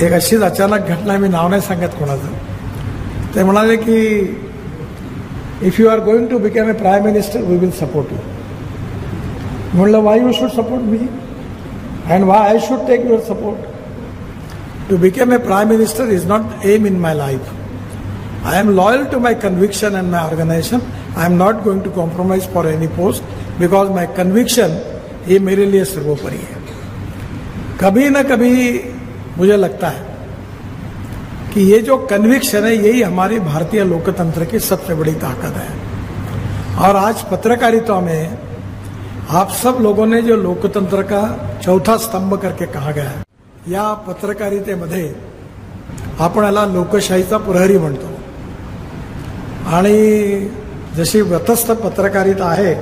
एक अशीच अचानक घटना, मी नाव नाही सांगत कोणाचं, ते म्हणाले की if you are going to become a prime minister we will support you. म्हणलं why you should support me and why I should take your support. To become a prime minister is not aim in my life. I am loyal to my conviction and my organization. I am not going to compromise for any post because my conviction ये मेरे लिए सर्वोपरि है. कभी न कभी मुझे लगता है कि ये जो कन्विक्शन है यही हमारी भारतीय लोकतंत्र की सबसे बड़ी ताकत है. और आज पत्रकारिता में आप सब लोगों ने जो लोकतंत्र का चौथा स्तंभ करके कहा गया है, या पत्रकारितेमध्ये आपण याला लोकशाहीचा प्रहरी म्हणतो. आणि जशी व्रतस्थ पत्रकारिता आहे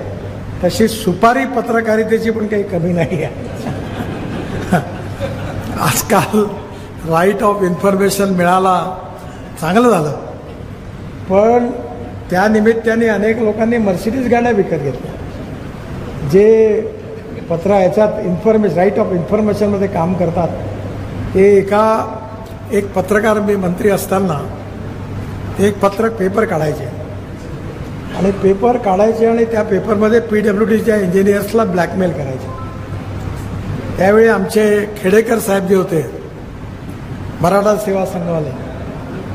तशी सुपारी पत्रकारितेची पण काही कमी नाही आहे. आजकाल राईट ऑफ इन्फॉर्मेशन मिळाला, चांगलं झालं, पण त्या निमित्ताने अनेक लोकांनी मर्सिडीज गाड्या विकत घेतल्या. जे पत्र याच्यात राईट ऑफ इन्फॉर्मेशनमध्ये काम करतात ते एक पत्रकार, मी मंत्री असताना एक पेपर काढायचे आणि पेपर काढायचे आणि त्या पेपरमध्ये PWDच्या इंजिनियर्सला ब्लॅकमेल करायचे. त्यावेळी आमचे खेडेकर साहेब जे होते मराठा सेवा संघवाले,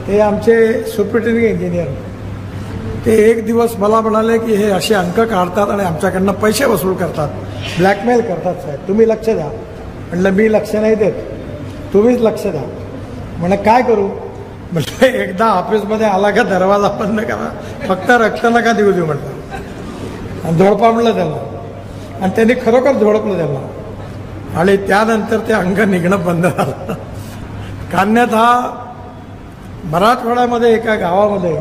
ते आमचे सुप्रिटेंडिंग इंजिनियर होते. ते एक दिवस मला म्हणाले की हे असे अंक काढतात आणि आमच्याकडनं पैसे वसूल करतात, ब्लॅकमेल करतात साहेब, तुम्ही लक्ष द्या. म्हटलं मी लक्ष नाही देत, तुम्हीच लक्ष द्या. म्हणे काय करू? म्हणजे एकदा ऑफिसमध्ये आला का दरवाजा बंद करा, फक्त रक्त नका देऊ देऊ म्हटलं. आणि झोडपा म्हणलं त्यांना, आणि त्यांनी खरोखर झोडपलं त्यांना. आणि त्यानंतर ते अंग निघणं बंद झालं. कान्यात हा मराठवाड्यामध्ये एका गावामध्ये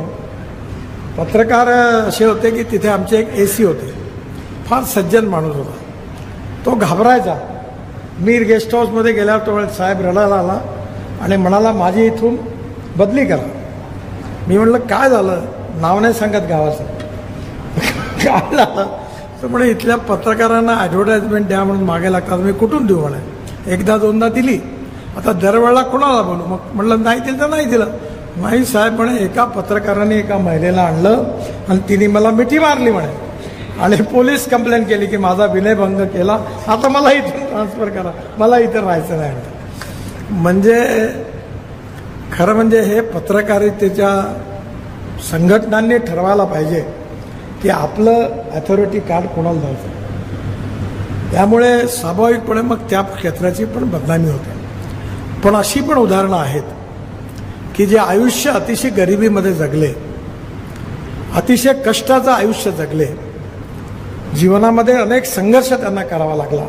पत्रकार असे होते की तिथे आमचे एक AC होते, फार सज्जन माणूस होता. तो घाबरायचा. मी गेस्ट हाऊसमध्ये गेल्यावर तो साहेब रडायला आला आणि म्हणाला माझी इथून बदली करा. मी म्हटलं काय झालं? नाव नाही सांगत गावाचं. काय झालं तर म्हणे इथल्या पत्रकारांना ॲडव्हर्टाइजमेंट द्या म्हणून मागे लागतात. मी कुठून देऊ म्हणे. एकदा दोनदा दिली, आता दरवेळेला कोणाला बोलू? मग म्हटलं नाही दिलं तर नाही दिलं. नाही साहेब म्हणे एका पत्रकाराने एका महिलेला आणलं आणि तिने मला मिठी मारली म्हणे आणि पोलीस कंप्लेंट केली की माझा विनयभंग केला, आता मला इथून ट्रान्सफर करा, मला इथं राहायचं नाही. म्हणजे खरं म्हणजे हे पत्रकारितेच्या संघटनांनी ठरवायला पाहिजे की आपलं अथॉरिटी कार्ड कोणाला द्यायचं. त्यामुळे स्वाभाविकपणे मग त्या क्षेत्राची पण बदनामी होते. पण अशी पण उदाहरणं आहेत की जे आयुष्य अतिशय गरिबीमध्ये जगले, अतिशय कष्टाचं आयुष्य जगले, जीवनामध्ये अनेक संघर्ष त्यांना करावा लागला.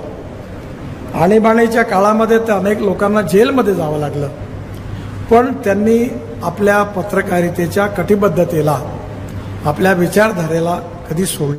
आणीबाणीच्या काळामध्ये तर अनेक लोकांना जेलमध्ये जावं लागलं, पण त्यांनी आपल्या पत्रकारितेच्या कटिबद्धतेला, आपल्या विचारधारेला कधी सोडलं